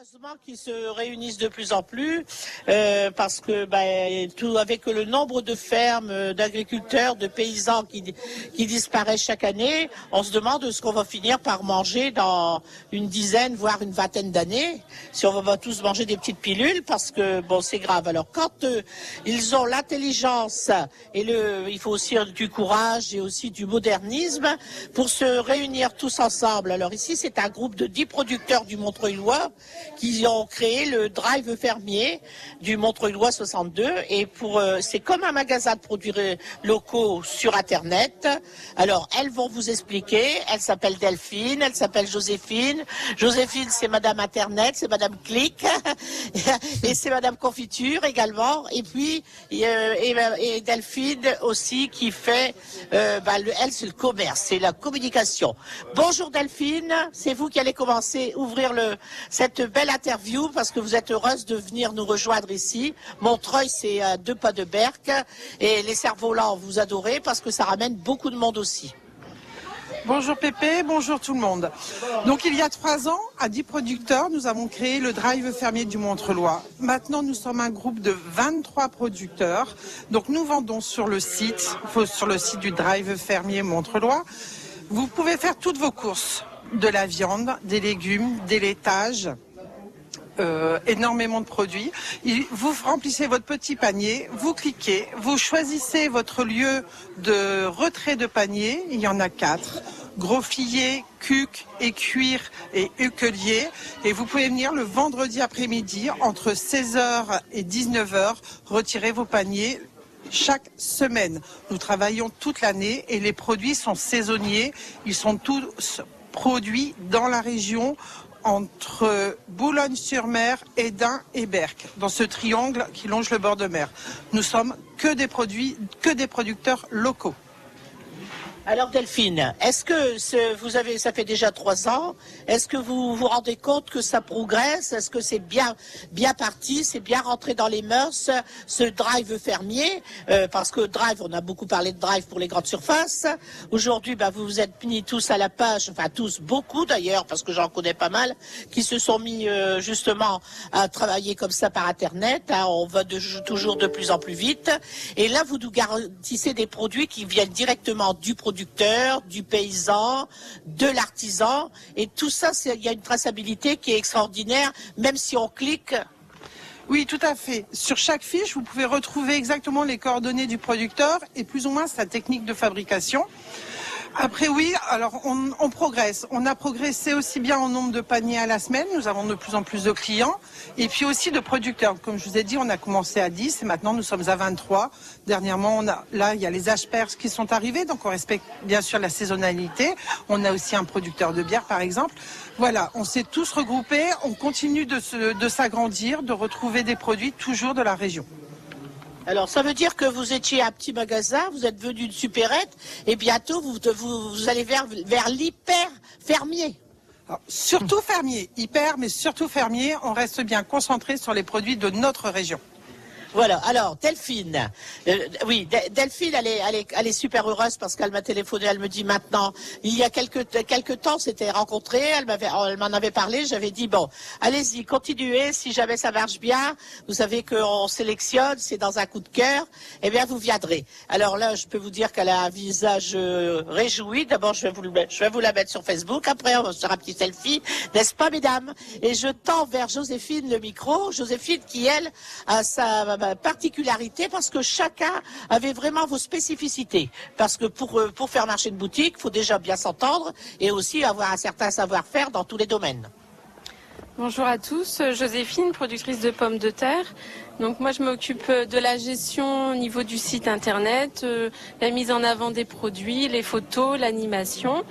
Heureusement qu'ils se réunissent de plus en plus parce que tout avec le nombre de fermes, d'agriculteurs, de paysans qui disparaissent chaque année, on se demande ce qu'on va finir par manger dans une dizaine, voire une vingtaine d'années, si on va tous manger des petites pilules, parce que bon, c'est grave. Alors quand ils ont l'intelligence et il faut aussi du courage et aussi du modernisme pour se réunir tous ensemble. Alors ici, c'est un groupe de 10 producteurs du Montreuilois qui ont créé le Drive Fermier du Montreuilois 62. Et c'est comme un magasin de produits locaux sur Internet. Alors, elles vont vous expliquer. Elle s'appelle Delphine, elle s'appelle Joséphine. Joséphine, c'est Madame Internet, c'est Madame Click. Et c'est Madame Confiture également. Et puis, et Delphine aussi qui fait, elle, c'est le commerce, c'est la communication. Bonjour Delphine, c'est vous qui allez commencer à ouvrir cette belle interview parce que vous êtes heureuse de venir nous rejoindre ici. Montreuil, c'est à 2 pas de Berck et les cerfs-volants, vous adorez parce que ça ramène beaucoup de monde aussi. Bonjour Pépé, bonjour tout le monde. Donc il y a 3 ans, à 10 producteurs, nous avons créé le Drive Fermier du Montreuilois. Maintenant, nous sommes un groupe de 23 producteurs. Donc nous vendons sur le site du Drive Fermier Montreuilois. Vous pouvez faire toutes vos courses, de la viande, des légumes, des laitages, énormément de produits. Vous remplissez votre petit panier, vous cliquez, vous choisissez votre lieu de retrait de panier, il y en a 4. Groffier, Cuc, Écuire et Uquelier. Et vous pouvez venir le vendredi après-midi entre 16h et 19h retirer vos paniers chaque semaine. Nous travaillons toute l'année et les produits sont saisonniers. Ils sont tous produits dans la région entre Boulogne-sur-Mer, Hesdin et Berck, dans ce triangle qui longe le bord de mer. Nous sommes que des producteurs locaux. Alors Delphine, est-ce que ça fait déjà 3 ans, est-ce que vous vous rendez compte que ça progresse? Est-ce que c'est bien parti, c'est bien rentré dans les mœurs, ce Drive Fermier? Parce que Drive, on a beaucoup parlé de Drive pour les grandes surfaces. Aujourd'hui, vous vous êtes mis tous à la page, enfin tous, beaucoup d'ailleurs, parce que j'en connais pas mal, qui se sont mis justement à travailler comme ça par Internet. On va toujours de plus en plus vite. Et là, vous nous garantissez des produits qui viennent directement du producteur, du paysan, de l'artisan, et tout ça, il y a une traçabilité qui est extraordinaire, même si on clique. Oui, tout à fait. Sur chaque fiche, vous pouvez retrouver exactement les coordonnées du producteur et plus ou moins sa technique de fabrication. Après oui, alors on progresse. On a progressé aussi bien en nombre de paniers à la semaine, nous avons de plus en plus de clients, et puis aussi de producteurs. Comme je vous ai dit, on a commencé à 10 et maintenant nous sommes à 23. Dernièrement, il y a les asperges qui sont arrivés, donc on respecte bien sûr la saisonnalité. On a aussi un producteur de bière par exemple. Voilà, on s'est tous regroupés, on continue de s'agrandir, de retrouver des produits toujours de la région. Alors, ça veut dire que vous étiez un petit magasin, vous êtes venu de supérette, et bientôt vous allez vers l'hyper fermier. Alors, surtout fermier, hyper, mais surtout fermier, on reste bien concentré sur les produits de notre région. Voilà, alors Delphine, Delphine, elle est super heureuse parce qu'elle m'a téléphoné, elle me dit maintenant, il y a quelque temps, s'était rencontrés, elle m'en avait parlé, j'avais dit bon, allez-y, continuez, si jamais ça marche bien, vous savez qu'on sélectionne, c'est dans un coup de cœur, eh bien vous viendrez. Alors là, je peux vous dire qu'elle a un visage réjoui, d'abord je vais vous la mettre sur Facebook, après on va se faire un petit selfie, n'est-ce pas mesdames? Et je tends vers Joséphine le micro, Joséphine qui elle a sa particularité parce que chacun avait vraiment vos spécificités. Parce que pour faire marcher une boutique, il faut déjà bien s'entendre et aussi avoir un certain savoir-faire dans tous les domaines. Bonjour à tous, Joséphine, productrice de pommes de terre. Donc moi je m'occupe de la gestion au niveau du site internet, la mise en avant des produits, les photos, l'animation.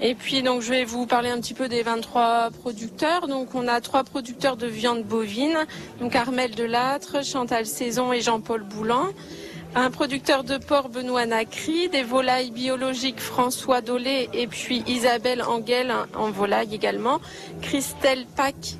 Et puis donc je vais vous parler un petit peu des 23 producteurs. Donc on a 3 producteurs de viande bovine, donc Armel Delattre, Chantal Saison et Jean-Paul Boulan. Un producteur de porc, Benoît Nacry, des volailles biologiques, François Dolé et puis Isabelle Anguel en volaille également. Christelle Pack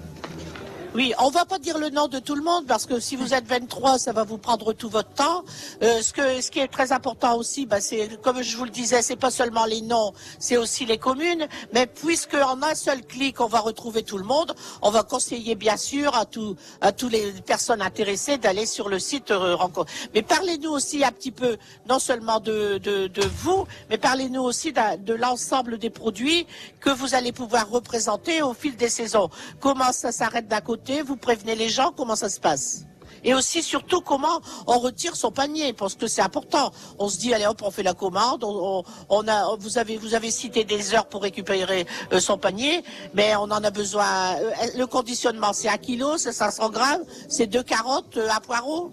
Oui, on va pas dire le nom de tout le monde parce que si vous êtes 23, ça va vous prendre tout votre temps. Ce qui est très important aussi, c'est comme je vous le disais, c'est pas seulement les noms, c'est aussi les communes. Mais puisque en un seul clic, on va retrouver tout le monde, on va conseiller bien sûr à tous les personnes intéressées d'aller sur le site rencontre. Mais parlez-nous aussi un petit peu, non seulement de vous, mais parlez-nous aussi de l'ensemble des produits que vous allez pouvoir représenter au fil des saisons. Comment ça s'arrête d'un côté? Vous prévenez les gens, comment ça se passe? Et aussi, surtout, comment on retire son panier, parce que c'est important. On se dit, allez hop, on fait la commande, vous avez cité des heures pour récupérer son panier, mais on en a besoin. Le conditionnement, c'est 1 kilo, c'est 500 grammes, c'est 2 carottes, un poireau.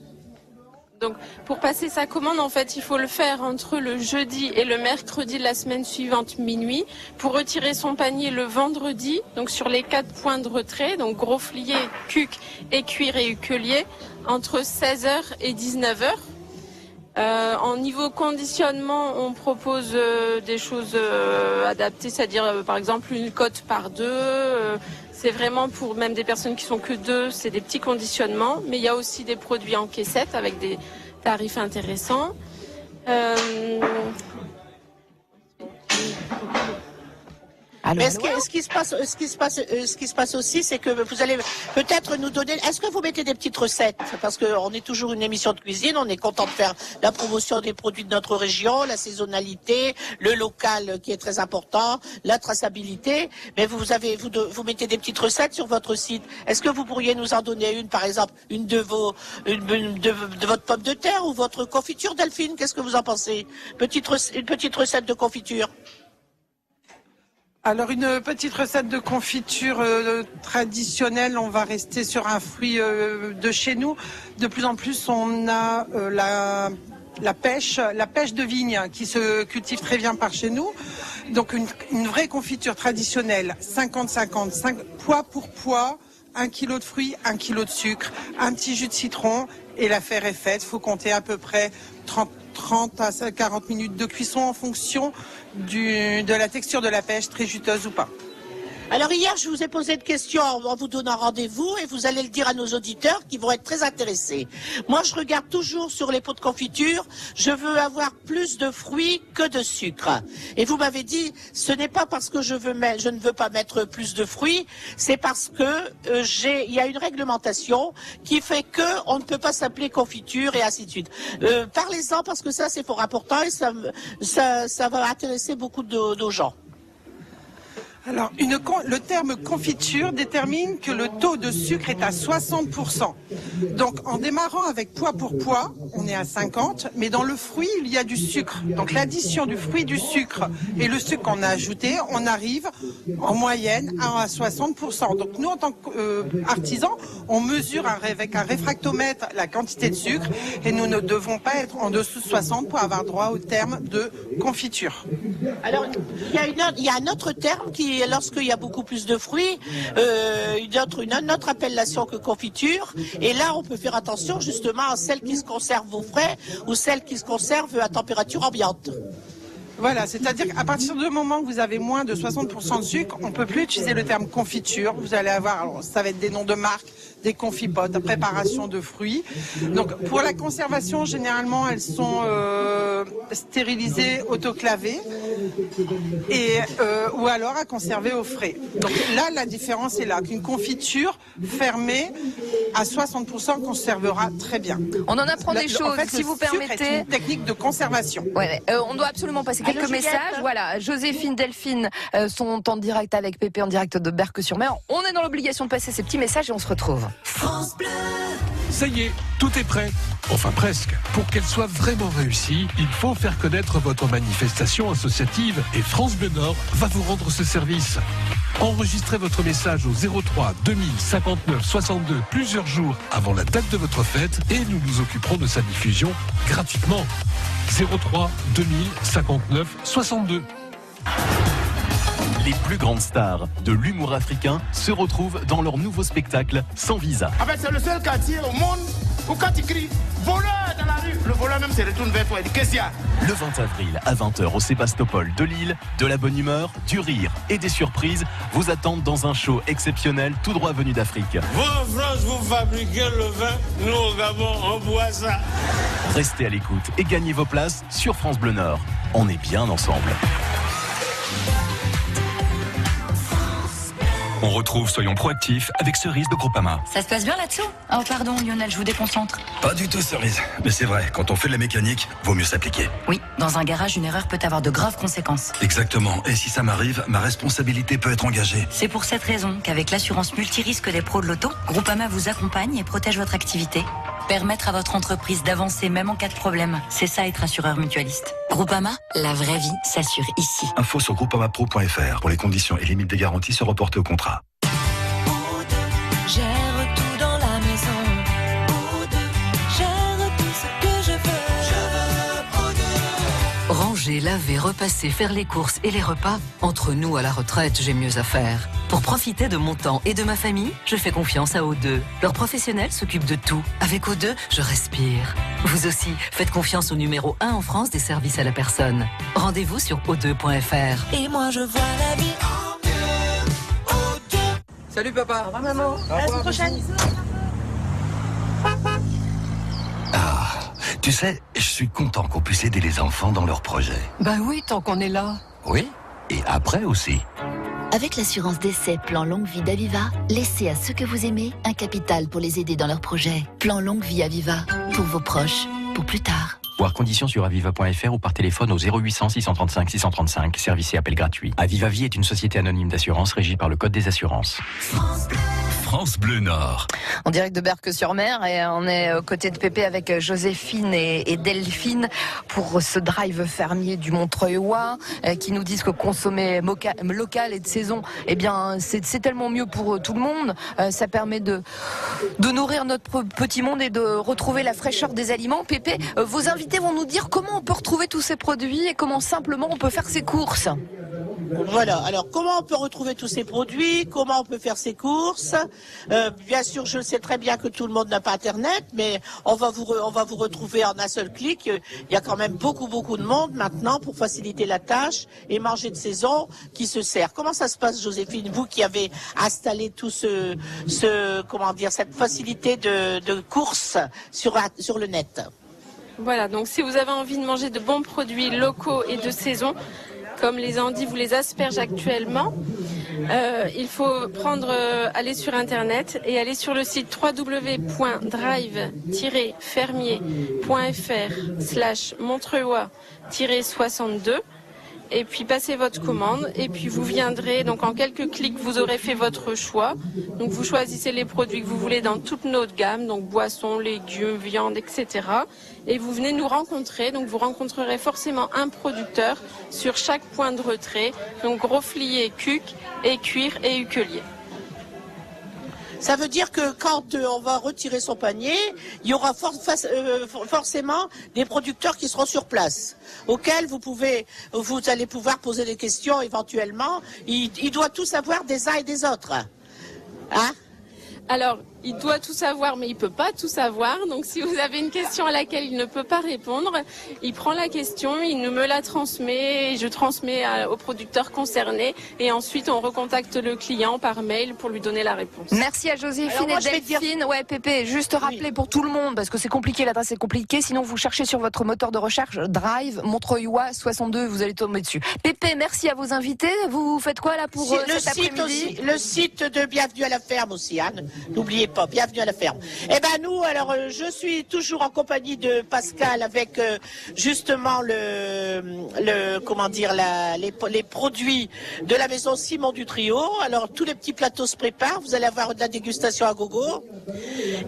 Donc, pour passer sa commande, en fait, il faut le faire entre le jeudi et le mercredi de la semaine suivante, minuit, pour retirer son panier le vendredi, donc sur les 4 points de retrait, donc Grosflier, Cuc, Écuire et Uquelier, entre 16h et 19h. En niveau conditionnement, on propose des choses adaptées, c'est-à-dire par exemple une cote par 2. C'est vraiment pour même des personnes qui sont que 2, c'est des petits conditionnements. Mais il y a aussi des produits en caissette avec des tarifs intéressants. Mais ce qui se passe aussi, c'est que vous allez peut-être nous donner. Est-ce que vous mettez des petites recettes? Parce qu'on est toujours une émission de cuisine, on est content de faire la promotion des produits de notre région, la saisonnalité, le local qui est très important, la traçabilité. Mais vous mettez des petites recettes sur votre site. Est-ce que vous pourriez nous en donner une, par exemple, une de votre pomme de terre ou votre confiture, Delphine? Qu'est-ce que vous en pensez? Une petite recette de confiture. Alors une petite recette de confiture traditionnelle, on va rester sur un fruit de chez nous. De plus en plus, on a la pêche de vigne qui se cultive très bien par chez nous. Donc une vraie confiture traditionnelle, 50-50, poids pour poids, 1 kilo de fruits, 1 kilo de sucre, un petit jus de citron et l'affaire est faite. Il faut compter à peu près 30 à 40 minutes de cuisson en fonction de la texture de la pêche, très juteuse ou pas. Alors hier, je vous ai posé une question en vous donnant rendez-vous et vous allez le dire à nos auditeurs qui vont être très intéressés. Moi, je regarde toujours sur les pots de confiture, je veux avoir plus de fruits que de sucre. Et vous m'avez dit, ce n'est pas parce que je ne veux pas mettre plus de fruits, c'est parce que il y a une réglementation qui fait que on ne peut pas s'appeler confiture et ainsi de suite. Parlez-en parce que ça, c'est fort important et ça va intéresser beaucoup de gens. Alors, le terme confiture détermine que le taux de sucre est à 60%. Donc, en démarrant avec poids pour poids, on est à 50, mais dans le fruit, il y a du sucre. Donc, l'addition du fruit, du sucre et le sucre qu'on a ajouté, on arrive en moyenne à 60%. Donc, nous, en tant qu'artisans, on mesure avec un réfractomètre la quantité de sucre et nous ne devons pas être en dessous de 60 pour avoir droit au terme de confiture. Alors, il y a un autre terme qui, lorsqu'il y a beaucoup plus de fruits, une autre appellation que confiture. Et là, on peut faire attention justement à celles qui se conservent au frais ou celles qui se conservent à température ambiante. Voilà, c'est-à-dire qu'à partir du moment où vous avez moins de 60% de sucre, on ne peut plus utiliser le terme confiture. Vous allez avoir, alors, ça va être des noms de marques, des confipotes, préparation de fruits. Donc pour la conservation, généralement, elles sont stérilisées, autoclavées, ou alors à conserver au frais. Donc là, la différence est là, qu'une confiture fermée à 60% conservera très bien. On en apprend des choses, en fait, si vous permettez. C'est une technique de conservation. Ouais, on doit absolument passer quelques messages. Voilà, Joséphine, Delphine sont en direct avec Pépé, en direct de Berck-sur-Mer. On est dans l'obligation de passer ces petits messages et on se retrouve. France Bleu. Ça y est, tout est prêt. Enfin presque. Pour qu'elle soit vraiment réussie, il faut faire connaître votre manifestation associative et France Bleu Nord va vous rendre ce service. Enregistrez votre message au 03 2000 59 62 plusieurs jours avant la date de votre fête et nous nous occuperons de sa diffusion gratuitement. 03 2000 59 62. Les plus grandes stars de l'humour africain se retrouvent dans leur nouveau spectacle Sans Visa. En fait, c'est le seul quartier au monde où quand tu cries voleur dans la rue, le voleur même se retourne vers toi et dit qu'est-ce qu'il y a? Le 20 avril à 20h au Sébastopol de Lille, de la bonne humeur, du rire et des surprises vous attendent dans un show exceptionnel tout droit venu d'Afrique. Vous en France, vous fabriquez le vin, nous au Gabon, on boit ça. Restez à l'écoute et gagnez vos places sur France Bleu Nord. On est bien ensemble. On retrouve Soyons proactifs avec Cerise de Groupama. Ça se passe bien là-dessous? Oh pardon Lionel, je vous déconcentre. Pas du tout Cerise, mais c'est vrai, quand on fait de la mécanique, vaut mieux s'appliquer. Oui, dans un garage, une erreur peut avoir de graves conséquences. Exactement, et si ça m'arrive, ma responsabilité peut être engagée. C'est pour cette raison qu'avec l'assurance multirisque des pros de l'auto, Groupama vous accompagne et protège votre activité. Permettre à votre entreprise d'avancer même en cas de problème, c'est ça être assureur mutualiste. Groupama, la vraie vie s'assure ici. Info sur groupamapro.fr pour les conditions et limites des garanties se reporter au contrat. Gère tout dans la maison. Gère tout ce que je veux. Ranger, laver, repasser, faire les courses et les repas. Entre nous à la retraite, j'ai mieux à faire. Pour profiter de mon temps et de ma famille, je fais confiance à O2. Leurs professionnels s'occupent de tout. Avec O2, je respire. Vous aussi, faites confiance au numéro 1 en France des services à la personne. Rendez-vous sur o2.fr. Et moi je vois la vie en mieux. O2. Salut papa. Au revoir maman. À la semaine prochaine. Ah, tu sais, je suis content qu'on puisse aider les enfants dans leurs projets. Bah oui, tant qu'on est là. Oui, et après aussi. Avec l'assurance décès Plan Longue Vie d'Aviva, laissez à ceux que vous aimez un capital pour les aider dans leurs projets. Plan Longue Vie Aviva, pour vos proches, pour plus tard. Voir conditions sur aviva.fr ou par téléphone au 0800 635 635. Service et appel gratuit. Aviva Vie est une société anonyme d'assurance régie par le Code des assurances. France Bleu Nord. En direct de Berck-sur-Mer et on est aux côtés de Pépé avec Joséphine et Delphine pour ce drive fermier du Montreuilois qui nous disent que consommer local et de saison, eh bien c'est tellement mieux pour tout le monde. Ça permet de nourrir notre petit monde et de retrouver la fraîcheur des aliments. Pépé, vos invités vont nous dire comment on peut retrouver tous ces produits et comment simplement on peut faire ses courses. Voilà, alors comment on peut retrouver tous ces produits, comment on peut faire ses courses. Bien sûr, je sais très bien que tout le monde n'a pas Internet, mais on va vous retrouver en un seul clic. Il y a quand même beaucoup de monde maintenant pour faciliter la tâche et manger de saison qui se sert. Comment ça se passe, Joséphine, vous qui avez installé tout cette facilité de course sur le net? Voilà, donc si vous avez envie de manger de bons produits locaux et de saison, comme les endives ou les asperges actuellement, il faut aller sur Internet et aller sur le site www.drive-fermier.fr/Montreuilois-62 et puis passez votre commande et puis vous viendrez, donc en quelques clics vous aurez fait votre choix. Donc vous choisissez les produits que vous voulez dans toute notre gamme, donc boissons, légumes, viande, etc. Et vous venez nous rencontrer, donc vous rencontrerez forcément un producteur sur chaque point de retrait, donc Grosflier, Cuc, Écuire et Uquelier. Ça veut dire que quand on va retirer son panier, il y aura forcément des producteurs qui seront sur place, auxquels vous allez pouvoir poser des questions éventuellement. Il doit tout savoir des uns et des autres. Hein? Alors, il doit tout savoir, mais il ne peut pas tout savoir. Donc, si vous avez une question à laquelle il ne peut pas répondre, il prend la question, il me la transmet, et je transmets au producteur concerné. Et ensuite, on recontacte le client par mail pour lui donner la réponse. Merci à Joséphine et Delphine. Ouais, Pépé, juste rappeler pour tout le monde, parce que c'est compliqué, l'adresse est compliquée. Sinon, vous cherchez sur votre moteur de recherche Drive, Montreuilois 62, vous allez tomber dessus. Pépé, merci à vos invités. Vous faites quoi là pour cet après-midi? Le site de Bienvenue à la ferme aussi, Anne. N'oubliez pas, Bienvenue à la ferme. Eh ben nous, alors je suis toujours en compagnie de Pascal avec justement les produits de la maison Simon du Trio. Alors tous les petits plateaux se préparent, vous allez avoir de la dégustation à gogo.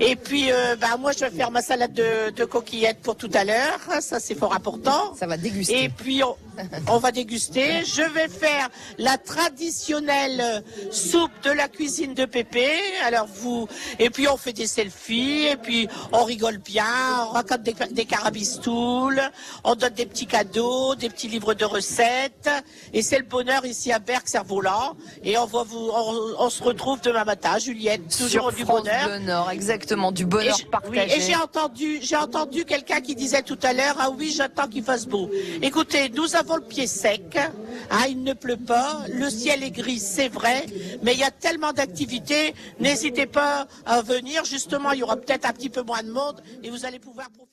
Et puis moi je vais faire ma salade de coquillettes pour tout à l'heure, ça c'est fort important. Ça va déguster. Et puis On va déguster. Je vais faire la traditionnelle soupe de la cuisine de Pépé. Alors et puis on fait des selfies, et puis on rigole bien, on raconte des carabistoules, on donne des petits cadeaux, des petits livres de recettes. Et c'est le bonheur ici à Berck-Cerf-Volant. Et on se retrouve demain matin, Juliette, toujours Sur du France bonheur. Bleu Nord, exactement, du bonheur partagé. Oui, et j'ai entendu quelqu'un qui disait tout à l'heure, ah oui, j'attends qu'il fasse beau. Écoutez, nous avons le pied sec, il ne pleut pas, le ciel est gris, c'est vrai, mais il y a tellement d'activités, n'hésitez pas à venir, justement, il y aura peut-être un petit peu moins de monde et vous allez pouvoir profiter.